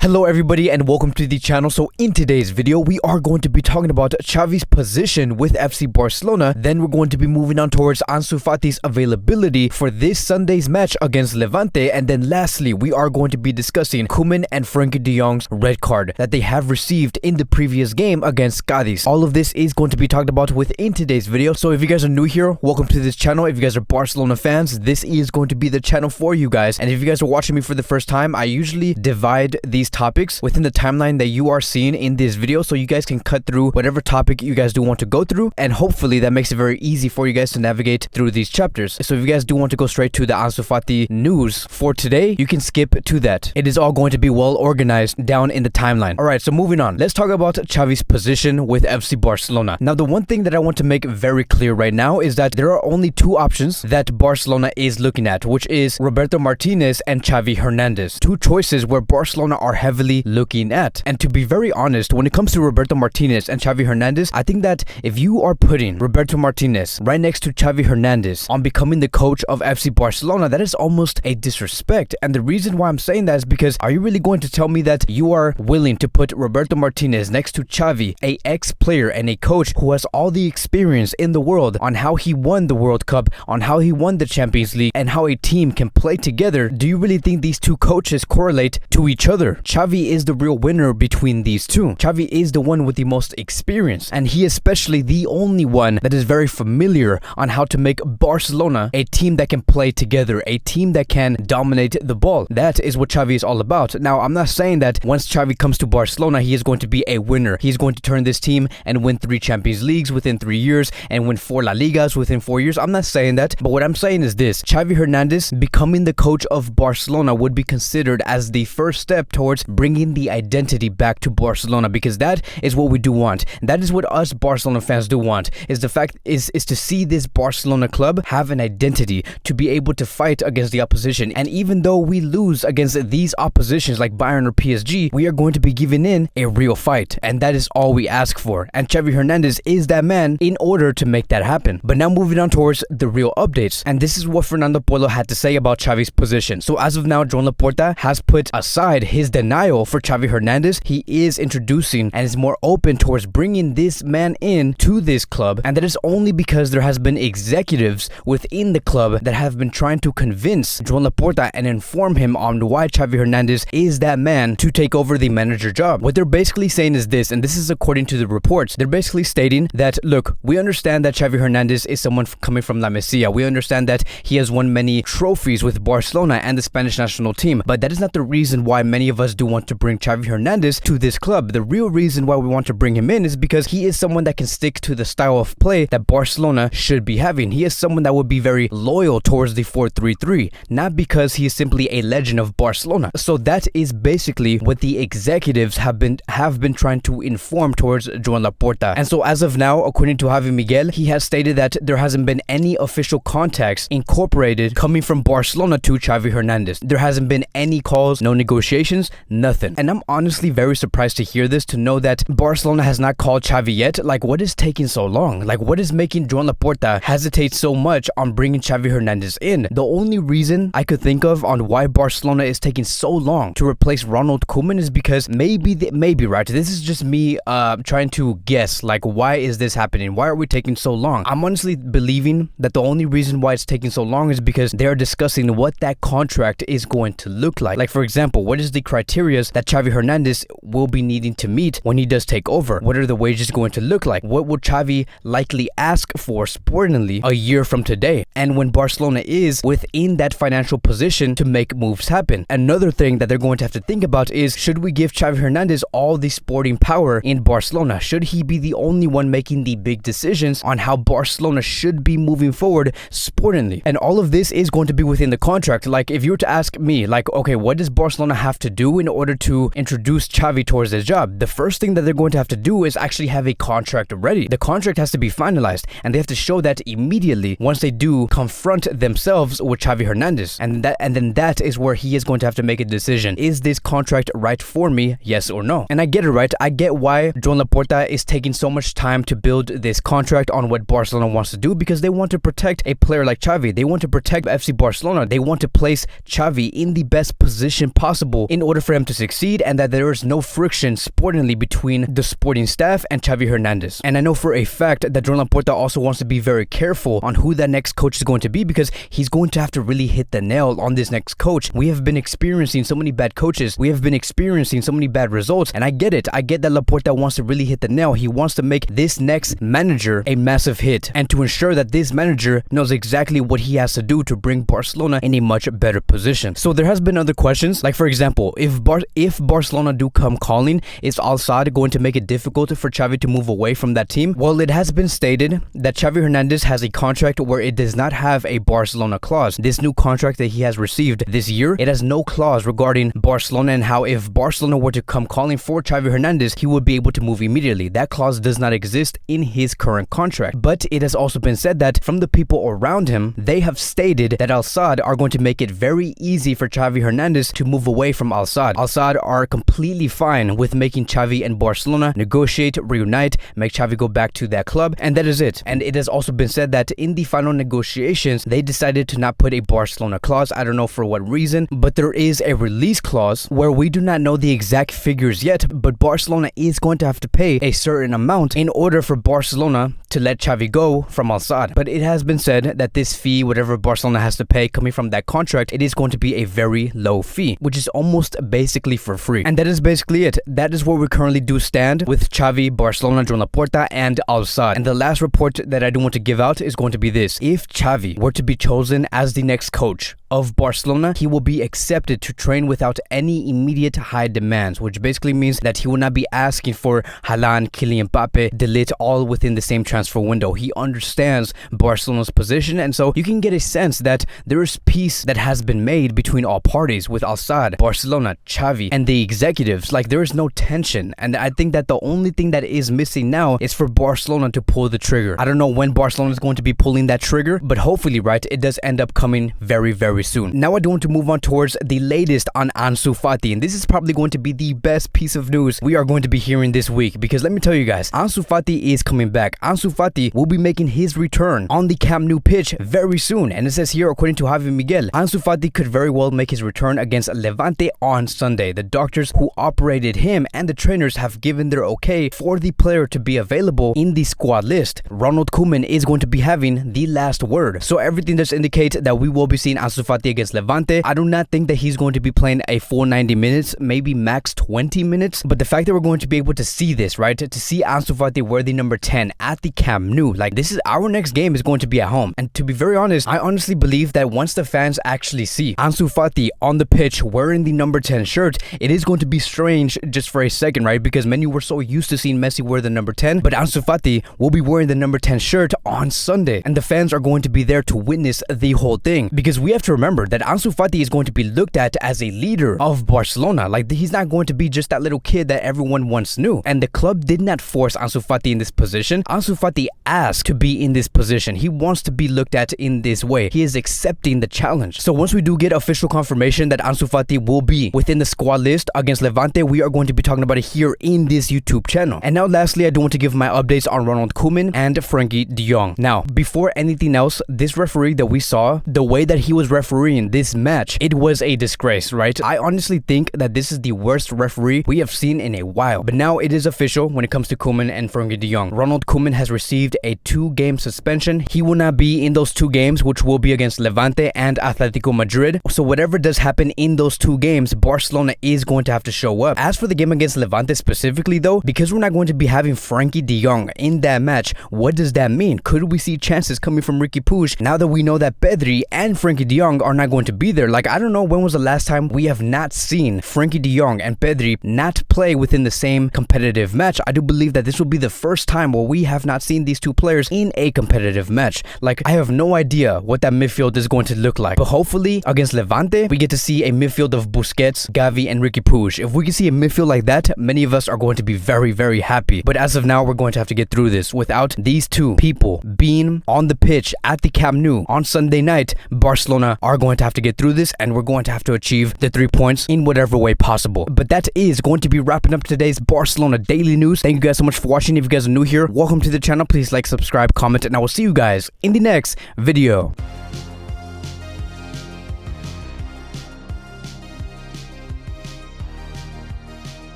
Hello everybody and welcome to the channel. So in today's video we are going to be talking about Xavi's position with FC Barcelona. Then we're going to be moving on towards Ansu Fati's availability for this Sunday's match against Levante. And then lastly we are going to be discussing Koeman and Frenkie de Jong's red card that they have received in the previous game against Cadiz. All of this is going to be talked about within today's video. So if you guys are new here, welcome to this channel. If you guys are Barcelona fans, this is going to be the channel for you guys. And if you guys are watching me for the first time, I usually divide these topics within the timeline that you are seeing in this video, so you guys can cut through whatever topic you guys do want to go through, and hopefully that makes it very easy for you guys to navigate through these chapters. So if you guys do want to go straight to the Ansu Fati news for today, you can skip to that. It is all going to be well organized down in the timeline. Alright, so moving on, let's talk about Xavi's position with FC Barcelona. Now the one thing that I want to make very clear right now is that there are only two options that Barcelona is looking at, which is Roberto Martinez and Xavi Hernandez. Two choices where Barcelona are heavily looking at. And to be very honest, when it comes to Roberto Martinez and Xavi Hernandez, I think that if you are putting Roberto Martinez right next to Xavi Hernandez on becoming the coach of FC Barcelona, that is almost a disrespect. And the reason why I'm saying that is because, are you really going to tell me that you are willing to put Roberto Martinez next to Xavi, a ex-player and a coach who has all the experience in the world on how he won the World Cup, on how he won the Champions League, and how a team can play together? Do you really think these two coaches correlate to each other? Xavi is the real winner between these two. Xavi is the one with the most experience, and he especially the only one that is very familiar on how to make Barcelona a team that can play together, a team that can dominate the ball. That is what Xavi is all about. Now, I'm not saying that once Xavi comes to Barcelona, he is going to be a winner. He's going to turn this team and win 3 Champions Leagues within 3 years and win 4 La Ligas within 4 years. I'm not saying that, but what I'm saying is this: Xavi Hernandez becoming the coach of Barcelona would be considered as the first step towards bringing the identity back to Barcelona, because that is what we do want. That is what us Barcelona fans do want, is the fact is to see this Barcelona club have an identity, to be able to fight against the opposition. And even though we lose against these oppositions like Bayern or PSG, we are going to be giving in a real fight, and that is all we ask for. And Xavi Hernandez is that man in order to make that happen. But now moving on towards the real updates, and this is what Fernando Polo had to say about Xavi's position. So as of now, Jong Laporta has put aside his denial for Xavi Hernandez. He is introducing and is more open towards bringing this man in to this club, and that is only because there has been executives within the club that have been trying to convince Jong Laporta and inform him on why Xavi Hernandez is that man to take over the manager job. What they're basically saying is this, and this is according to the reports. They're basically stating that, look, we understand that Xavi Hernandez is someone coming from La Masia. We understand that he has won many trophies with Barcelona and the Spanish national team, but that is not the reason why many of us do want to bring Xavi Hernandez to this club. The real reason why we want to bring him in is because he is someone that can stick to the style of play that Barcelona should be having. He is someone that would be very loyal towards the 4-3-3, not because he is simply a legend of Barcelona. So that is basically what the executives have been trying to inform towards Joan Laporta. And so as of now, according to Javi Miguel, he has stated that there hasn't been any official contacts incorporated coming from Barcelona to Xavi Hernandez. There hasn't been any calls, no negotiations, nothing. And I'm honestly very surprised to hear this, to know that Barcelona has not called Xavi yet. Like, what is taking so long? Like, what is making Joan Laporta hesitate so much on bringing Xavi Hernandez in? The only reason I could think of on why Barcelona is taking so long to replace Ronald Koeman is because maybe right, this is just me trying to guess, like, why is this happening? Why are we taking so long? I'm honestly believing that the only reason why it's taking so long is because they're discussing what that contract is going to look like. Like, for example, what is the criteria that Xavi Hernandez will be needing to meet when he does take over? What are the wages going to look like? What will Xavi likely ask for sportingly a year from today? And when Barcelona is within that financial position to make moves happen. Another thing that they're going to have to think about is, should we give Xavi Hernandez all the sporting power in Barcelona? Should he be the only one making the big decisions on how Barcelona should be moving forward sportingly? And all of this is going to be within the contract. Like, if you were to ask me, like, okay, what does Barcelona have to do in order to introduce Xavi towards his job? The first thing that they're going to have to do is actually have a contract ready. The contract has to be finalized, and they have to show that immediately once they do confront themselves with Xavi Hernandez. And then that is where he is going to have to make a decision. Is this contract right for me? Yes or no? And I get it, right? I get why Joan Laporta is taking so much time to build this contract on what Barcelona wants to do, because they want to protect a player like Xavi. They want to protect FC Barcelona. They want to place Xavi in the best position possible in order for him to succeed, and that there is no friction sportingly between the sporting staff and Xavi Hernandez. And I know for a fact that Joan Laporta also wants to be very careful on who that next coach is going to be, because he's going to have to really hit the nail on this next coach. We have been experiencing so many bad coaches. We have been experiencing so many bad results, and I get it. I get that Laporta wants to really hit the nail. He wants to make this next manager a massive hit, and to ensure that this manager knows exactly what he has to do to bring Barcelona in a much better position. So there has been other questions, like for example, if Barcelona do come calling, is Al-Sadd going to make it difficult for Xavi to move away from that team? Well, it has been stated that Xavi Hernandez has a contract where it does not have a Barcelona clause. This new contract that he has received this year, it has no clause regarding Barcelona and how if Barcelona were to come calling for Xavi Hernandez, he would be able to move immediately. That clause does not exist in his current contract. But it has also been said that from the people around him, they have stated that Al-Sadd are going to make it very easy for Xavi Hernandez to move away from Al-Sadd. Al-Sadd are completely fine with making Xavi and Barcelona negotiate, reunite, make Xavi go back to that club, and that is it. And it has also been said that in the final negotiations, they decided to not put a Barcelona clause. I don't know for what reason, but there is a release clause where we do not know the exact figures yet, but Barcelona is going to have to pay a certain amount in order for Barcelona to let Xavi go from Al-Sadd. But it has been said that this fee, whatever Barcelona has to pay coming from that contract, it is going to be a very low fee, which is almost basically for free. And that is basically it. That is where we currently do stand with Xavi, Barcelona, Joan Laporta, and Al-Sadd. And the last report that I do want to give out is going to be this. If Xavi were to be chosen as the next coach of Barcelona, he will be accepted to train without any immediate high demands, which basically means that he will not be asking for Haaland, Kylian Mbappe, De Ligt all within the same transfer window. He understands Barcelona's position, and so you can get a sense that there is peace that has been made between all parties with Al-Sadd, Barcelona, Xavi, and the executives. Like, there is no tension, and I think that the only thing that is missing now is for Barcelona to pull the trigger. I don't know when Barcelona is going to be pulling that trigger, but hopefully, right, it does end up coming very, very soon. Now I do want to move on towards the latest on Ansu Fati, and this is probably going to be the best piece of news we are going to be hearing this week, because let me tell you guys, Ansu Fati is coming back. Ansu Fati will be making his return on the Camp Nou pitch very soon, and it says here, according to Javi Miguel, Ansu Fati could very well make his return against Levante on Sunday. The doctors who operated him and the trainers have given their okay for the player to be available in the squad list. Ronald Koeman is going to be having the last word, so everything does indicate that we will be seeing Ansu Fati against Levante. I do not think that he's going to be playing a full 90 minutes, maybe max 20 minutes, but the fact that we're going to be able to see this, right, to see Ansu Fati wear the number 10 at the Camp Nou, like, this is our next game is going to be at home. And to be very honest, I honestly believe that once the fans actually see Ansu Fati on the pitch wearing the number 10 shirt, it is going to be strange just for a second, right, because many were so used to seeing Messi wear the number 10, but Ansu Fati will be wearing the number 10 shirt on Sunday, and the fans are going to be there to witness the whole thing, because we have to remember that Ansu Fati is going to be looked at as a leader of Barcelona. Like, he's not going to be just that little kid that everyone once knew, and the club did not force Ansu Fati in this position. Ansu Fati asked to be in this position. He wants to be looked at in this way. He is accepting the challenge. So once we do get official confirmation that Ansu Fati will be within the squad list against Levante, we are going to be talking about it here in this YouTube channel. And now lastly, I do want to give my updates on Ronald Koeman and Frenkie de Jong. Now, before anything else, this referee that we saw, the way that he was refereeing this match, it was a disgrace, right? I honestly think that this is the worst referee we have seen in a while. But now it is official when it comes to Koeman and Frenkie de Jong. Ronald Koeman has received a 2-game suspension. He will not be in those 2 games, which will be against Levante and Atletico Madrid. So whatever does happen in those 2 games, Barcelona is going to have to show up. As for the game against Levante specifically though, because we're not going to be having Frenkie de Jong in that match, what does that mean? Could we see chances coming from Riqui Puig now that we know that Pedri and Frenkie de Jong are not going to be there? Like, I don't know when was the last time we have not seen Frenkie de Jong and Pedri not play within the same competitive match. I do believe that this will be the first time where we have not seen these 2 players in a competitive match. Like, I have no idea what that midfield is going to look like, but hopefully against Levante we get to see a midfield of Busquets, Xavi, and Riqui Puig. If we can see a midfield like that, many of us are going to be very, very happy. But as of now, we're going to have to get through this without these 2 people being on the pitch at the Camp Nou on Sunday night. Barcelona are going to have to get through this, and we're going to have to achieve the 3 points in whatever way possible. But that is going to be wrapping up today's Barcelona daily news. Thank you guys so much for watching. If you guys are new here, welcome to the channel. Please like, subscribe, comment, and I will see you guys in the next video.